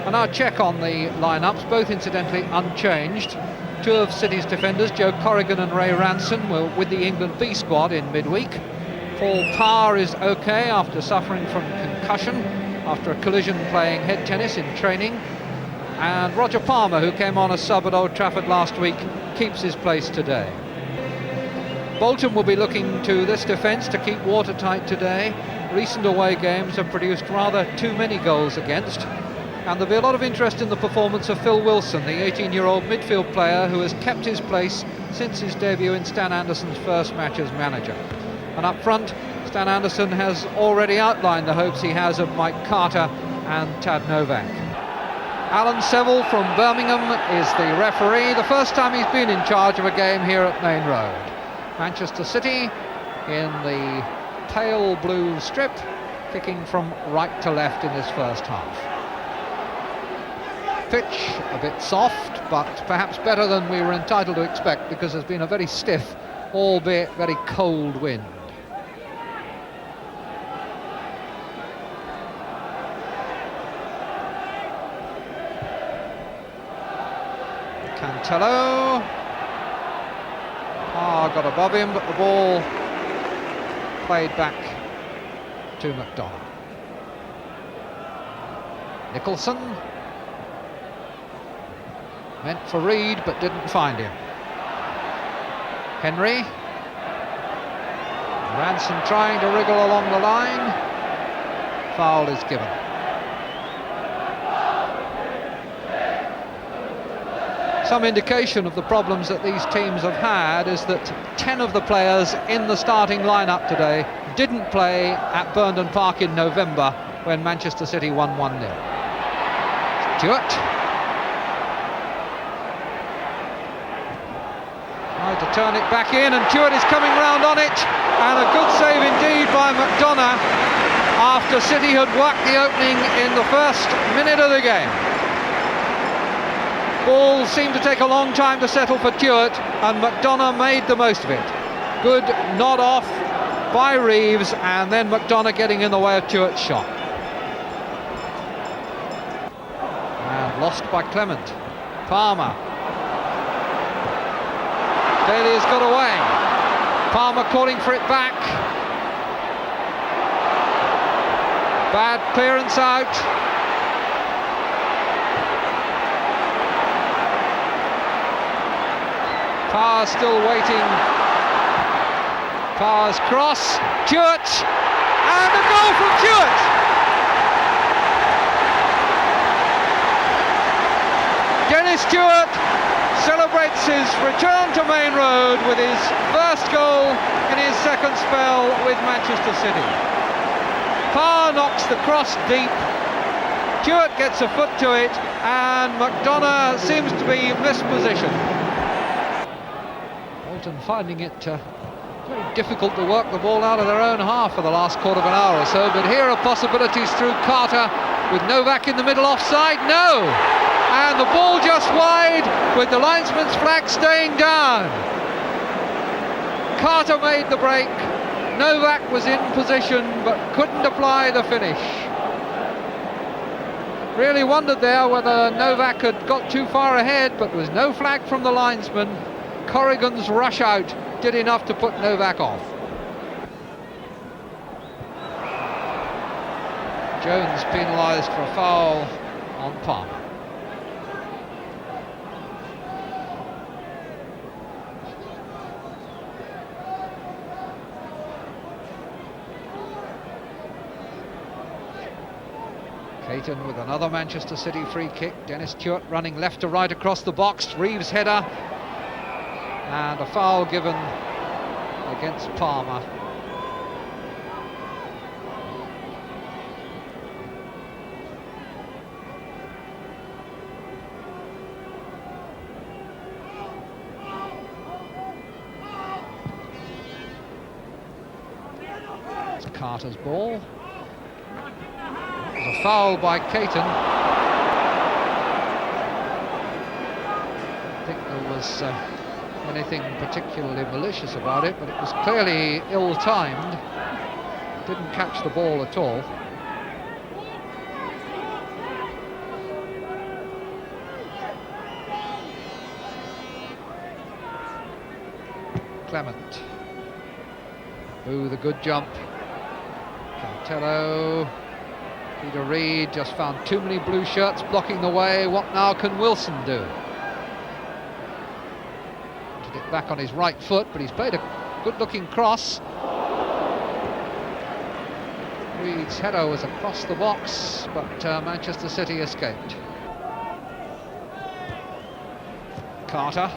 And our check on the lineups, both incidentally unchanged. Two of City's defenders, Joe Corrigan and Ray Ranson, were with the England B squad in midweek. Paul Parr is okay after suffering from concussion after a collision playing head tennis in training. And Roger Palmer, who came on as sub at Old Trafford last week, keeps his place today. Bolton will be looking to this defence to keep watertight today. Recent away games have produced rather too many goals against. And there'll be a lot of interest in the performance of Phil Wilson, the 18-year-old midfield player who has kept his place since his debut in Stan Anderson's first match as manager. And up front, Stan Anderson has already outlined the hopes he has of Mike Carter and Tad Novak. Alan Seville from Birmingham is the referee, the first time he's been in charge of a game here at Main Road. Manchester City in the pale blue strip, kicking from right to left in this first half. Pitch a bit soft, but perhaps better than we were entitled to expect, because there's been a very stiff, albeit very cold wind. Cantello. Got above him, but the ball played back to McDonough. Nicholson. Meant for Reed, but didn't find him. Henry. Ranson trying to wriggle along the line. Foul is given. Some indication of the problems that these teams have had is that 10 of the players in the starting lineup today didn't play at Burnden Park in November when Manchester City won 1-0. Stewart. Tried to turn it back in, and Stewart is coming round on it, and a good save indeed by McDonough after City had whacked the opening in the first minute of the game. Ball seemed to take a long time to settle for Stewart, and McDonough made the most of it. Good nod off by Reeves, and then McDonough getting in the way of Stewart's shot. And lost by Clement. Palmer. Daly has got away. Palmer calling for it back. Bad clearance out. Parr still waiting. Parr's cross. Stewart. And a goal from Stewart. Dennis Stewart celebrates his return to Main Road with his first goal in his second spell with Manchester City. Parr knocks the cross deep. Stewart gets a foot to it, and McDonough seems to be mispositioned. Bolton finding it very difficult to work the ball out of their own half for the last quarter of an hour or so, but here are possibilities through Carter with Novak in the middle offside. No! And the ball just wide with the linesman's flag staying down. Carter made the break. Novak was in position but couldn't apply the finish. Really wondered there whether Novak had got too far ahead, but there was no flag from the linesman. Corrigan's rush out did enough to put Novak off. Jones penalised for a foul on Palmer. Caton with another Manchester City free kick. Dennis Stewart running left to right across the box. Reeves header. And a foul given against Palmer. It's Carter's ball. A foul by Caton. I think there was anything particularly malicious about it, but it was clearly ill-timed. Didn't catch the ball at all. Clement. Ooh, the good jump. Cantello. Peter Reid just found too many blue shirts blocking the way. What now can Wilson do? Wanted it back on his right foot, but he's played a good-looking cross. Reid's header was across the box, but Manchester City escaped. Carter.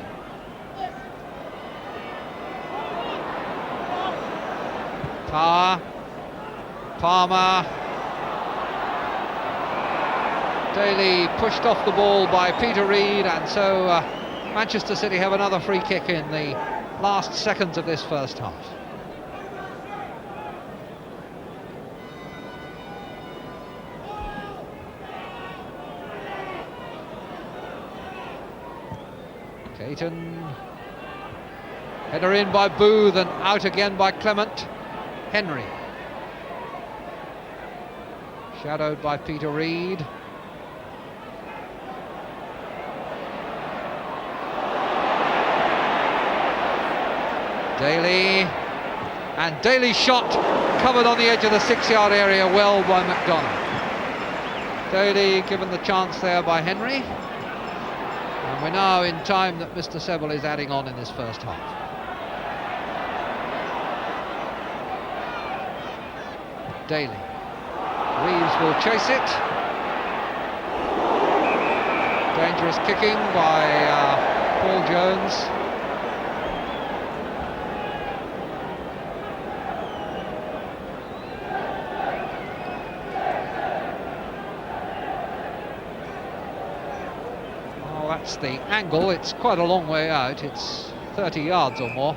Power. Palmer. Daly pushed off the ball by Peter Reid, and so Manchester City have another free kick in the last seconds of this first half. Caton. Header in by Booth and out again by Clement. Henry. Shadowed by Peter Reid. Daly. And Daly's shot covered on the edge of the 6-yard area well by McDonald. Daly given the chance there by Henry. And we're now in time that Mr. Sebel is adding on in this first half. Daly. Reeves will chase it. Dangerous kicking by Paul Jones. Oh, that's the angle. It's quite a long way out. It's 30 yards or more.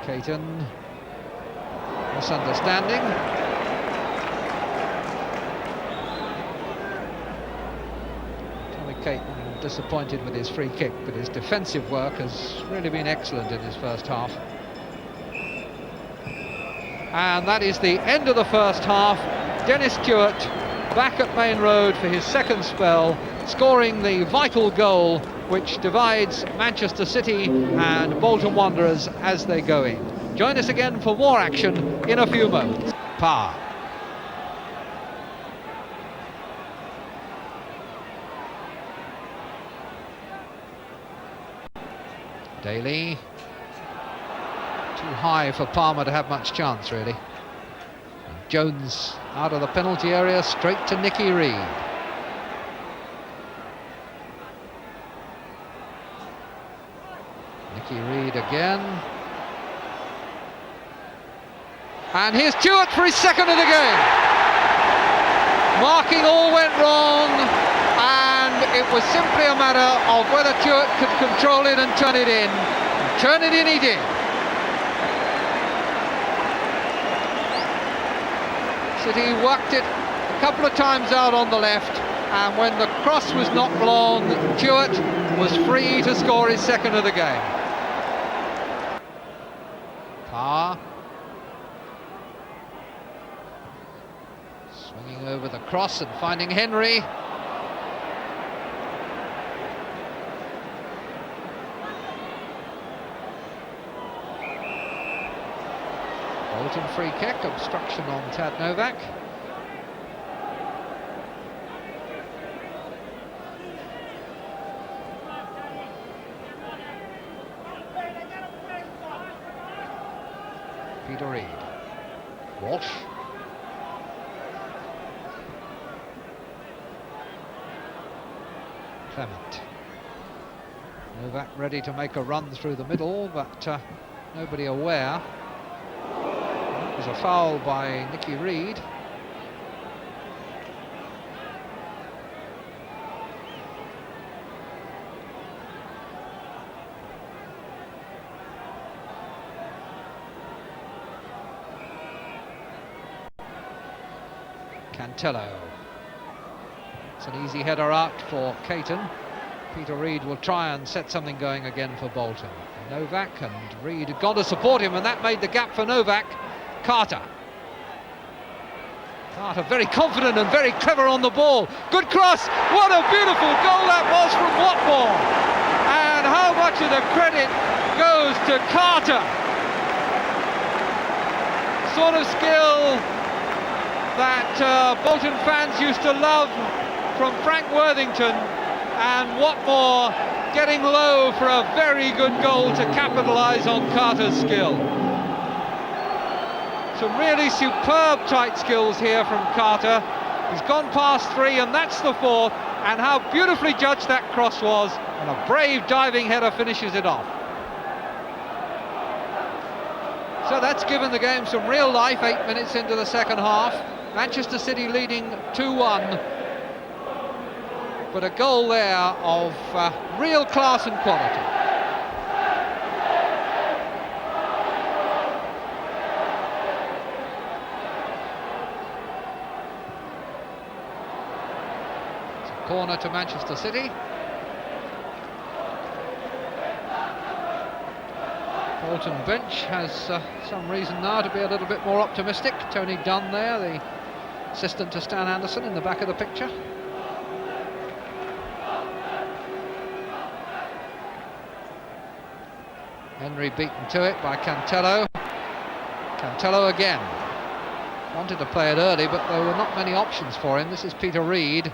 Caton, misunderstanding. Tommy Caton disappointed with his free kick, but his defensive work has really been excellent in his first half. And that is the end of the first half. Dennis Stewart back at Main Road for his second spell, scoring the vital goal which divides Manchester City and Bolton Wanderers as they go in. Join us again for more action in a few moments. Power. Daly. Too high for Palmer to have much chance, really. And Jones out of the penalty area, straight to Nicky Reid. Nicky Reid again. And here's Stewart for his second of the game. Marking all went wrong, and it was simply a matter of whether Stewart could control it and turn it in. And turn it in he did. City worked it a couple of times out on the left, and when the cross was knocked long, Stewart was free to score his second of the game. Power. Swinging over the cross and finding Henry. Bolton free kick, obstruction on Tad Novak. Peter Reid. Walsh. Clement. Novak ready to make a run through the middle, but nobody aware. It was a foul by Nicky Reid. Cantello. It's an easy header out for Caton. Peter Reid will try and set something going again for Bolton. Novak, and Reid had gone to support him, and that made the gap for Novak. Carter. Carter very confident and very clever on the ball. Good cross. What a beautiful goal that was from Watmore. And how much of the credit goes to Carter. Sort of skill that Bolton fans used to love from Frank Worthington, and Watmore getting low for a very good goal to capitalise on Carter's skill. Some really superb tight skills here from Carter. He's gone past three, and that's the fourth, and how beautifully judged that cross was, and a brave diving header finishes it off. So that's given the game some real life 8 minutes into the second half. Manchester City leading 2-1, but a goal there of real class and quality. It's a corner to Manchester City. Bolton bench has some reason now to be a little bit more optimistic. Tony Dunn there, the assistant to Stan Anderson, in the back of the picture. Henry beaten to it by Cantello. Cantello again. Wanted to play it early, but there were not many options for him. This is Peter Reid.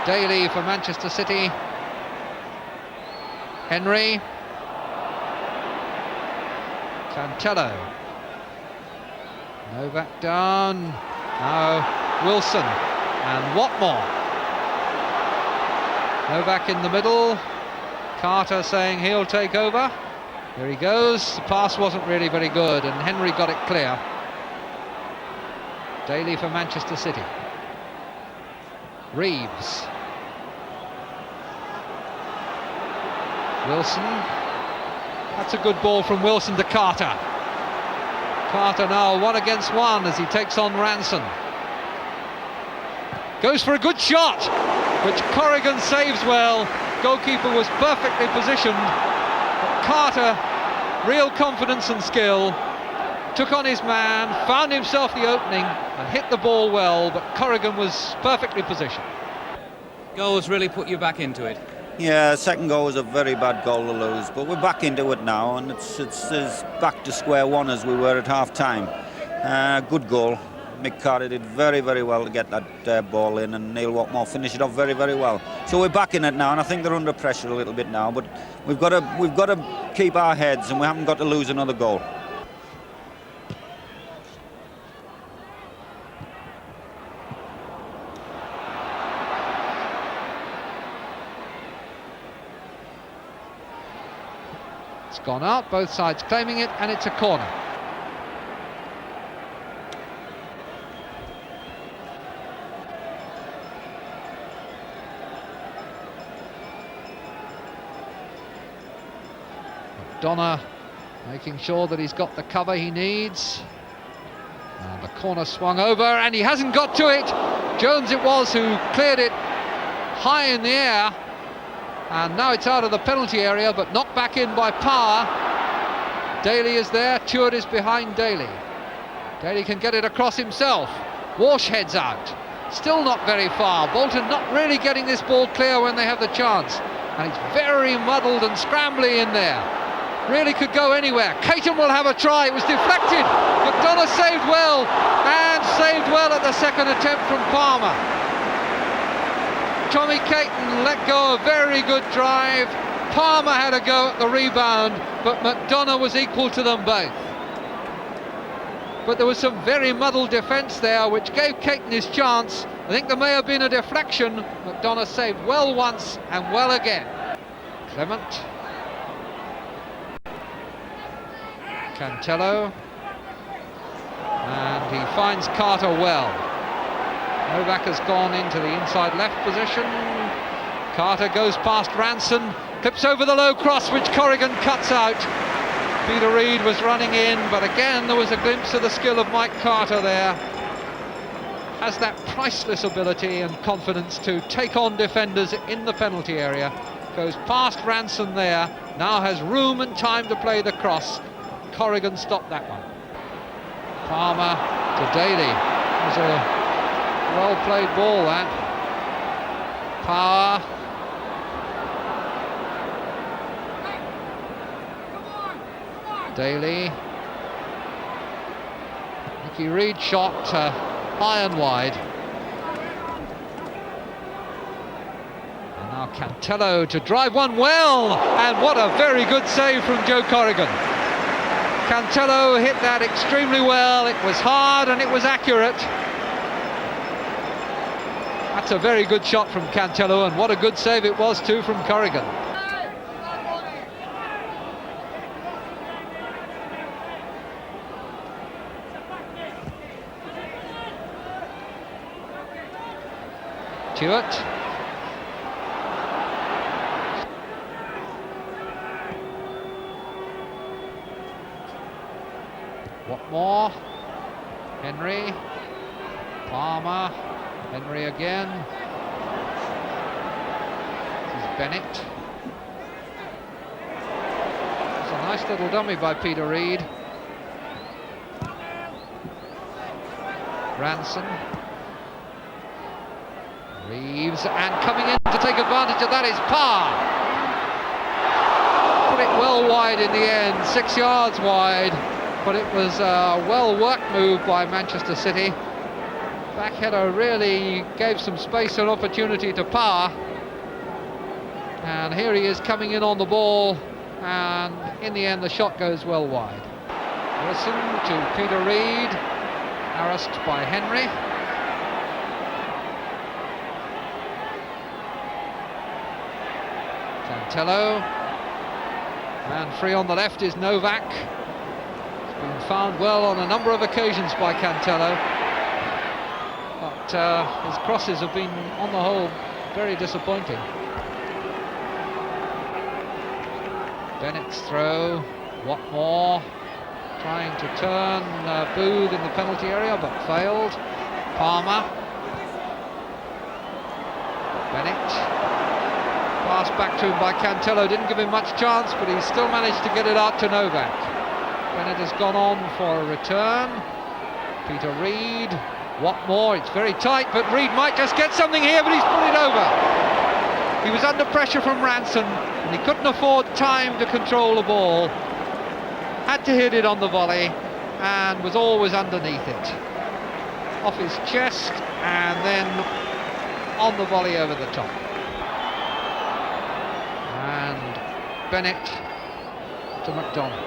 Daly for Manchester City. Henry. Cantello. Novak down. Now Wilson and Watmore. Novak in the middle. Carter saying he'll take over. Here he goes. The pass wasn't really very good, and Henry got it clear. Daly for Manchester City. Reeves. Wilson. That's a good ball from Wilson to Carter. Carter now 1 against 1 as he takes on Ranson. Goes for a good shot, which Corrigan saves well. Goalkeeper was perfectly positioned, but Carter, real confidence and skill, took on his man, found himself the opening and hit the ball well, but Corrigan was perfectly positioned. Goals really put you back into it. Yeah, second goal was a very bad goal to lose, but we're back into it now, and it's back to square one as we were at half-time. Good goal. Mick Carter did very, very well to get that ball in, and Neil Watmore finished it off very, very well. So we're back in it now, and I think they're under pressure a little bit now, but we've got to keep our heads, and we haven't got to lose another goal. It's gone out, both sides claiming it, and it's a corner. McDonough making sure that he's got the cover he needs. And the corner swung over, and he hasn't got to it. Jones it was who cleared it high in the air. And now it's out of the penalty area, but knocked back in by Power. Daly is there, Tuart is behind Daly. Daly can get it across himself. Walsh heads out. Still not very far. Bolton not really getting this ball clear when they have the chance. And it's very muddled and scrambly in there. Really could go anywhere. Caton will have a try. It was deflected. McDonough saved well, and saved well at the second attempt from Palmer. Tommy Caton let go a very good drive. Palmer had a go at the rebound, but McDonough was equal to them both. But there was some very muddled defence there, which gave Caton his chance. I think there may have been a deflection. McDonough saved well once and well again. Clement. Cantello. And he finds Carter well. Novak has gone into the inside left position. Carter goes past Ranson, clips over the low cross, which Corrigan cuts out. Peter Reid was running in, but again there was a glimpse of the skill of Mike Carter there. Has that priceless ability and confidence to take on defenders in the penalty area. Goes past Ranson there, now has room and time to play the cross. Corrigan stopped that one. Palmer to Daly. was a well-played ball, that. Power. Daly. Nicky Reed shot high and wide. And now Cantello to drive one well, and what a very good save from Joe Corrigan. Cantello hit that extremely well. It was hard and it was accurate. That's a very good shot from Cantello, and what a good save it was too from Corrigan. Stewart. Watmore. Henry. Palmer. Henry again. This is Bennett. It's a nice little dummy by Peter Reid. Ranson. Reeves, and coming in to take advantage of that is Parr. Put it well wide in the end, 6 yards wide, but it was a well-worked move by Manchester City. Backheader really gave some space and opportunity to Parr, and here he is coming in on the ball, and in the end the shot goes well wide. Wilson to Peter Reid, harassed by Henry. Cantello, and free on the left is Novak. He's been found well on a number of occasions by Cantello, but his crosses have been, on the whole, very disappointing. Bennett's throw, Watmore trying to turn Booth in the penalty area but failed. Palmer, Bennett. Pass back to him by Cantello, didn't give him much chance, but he still managed to get it out to Novak. Bennett has gone on for a return. Peter Reid, Watmore, it's very tight, but Reid might just get something here, but he's put it over. He was under pressure from Ranson, and he couldn't afford time to control the ball. Had to hit it on the volley, and was always underneath it. Off his chest, and then on the volley over the top. And Bennett to McDonald.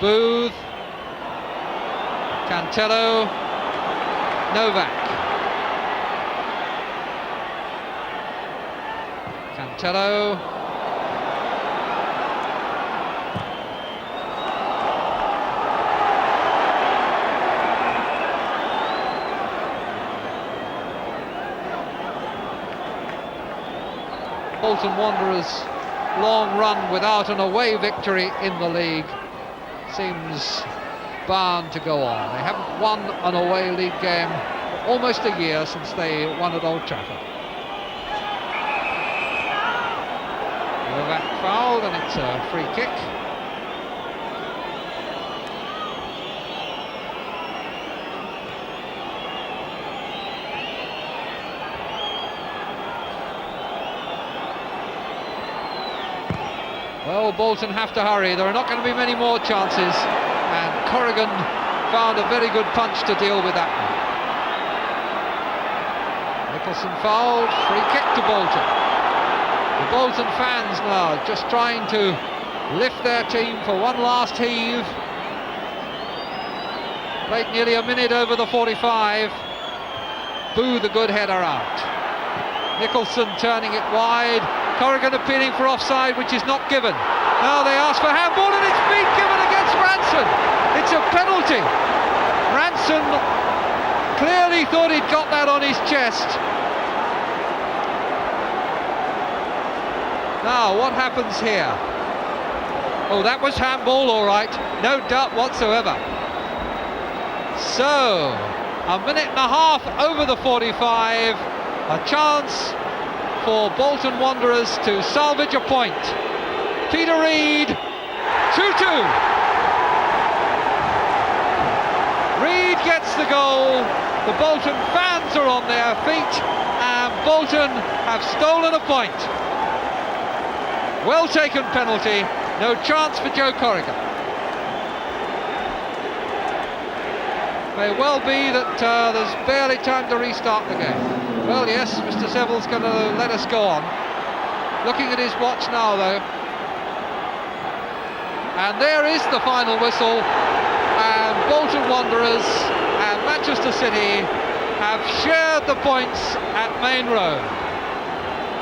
Booth, Cantello, Novak. Cantello. Bolton Wanderers' long run without an away victory in the league seems bound to go on. They haven't won an away league game for almost a year since they won at Old Trafford. Novak fouled, and it's a free kick. Well, Bolton have to hurry. There are not going to be many more chances, and Corrigan found a very good punch to deal with that one. Nicholson fouled, free kick to Bolton. The Bolton fans now just trying to lift their team for one last heave. Played nearly a minute over the 45. Boo the good header out. Nicholson turning it wide. Corrigan appealing for offside, which is not given. Now they ask for handball, and it's been given against Ranson. It's a penalty. Ranson clearly thought he'd got that on his chest. Now, what happens here? Oh, that was handball, all right. No doubt whatsoever. So, a minute and a half over the 45. A chance for Bolton Wanderers to salvage a point. Peter Reid, 2-2. Reid gets the goal. The Bolton fans are on their feet, and Bolton have stolen a point. Well taken penalty, no chance for Joe Corrigan. May well be that there's barely time to restart the game. Well, yes, Mr. Seville's going to let us go on. Looking at his watch now, though. And there is the final whistle. And Bolton Wanderers and Manchester City have shared the points at Main Road.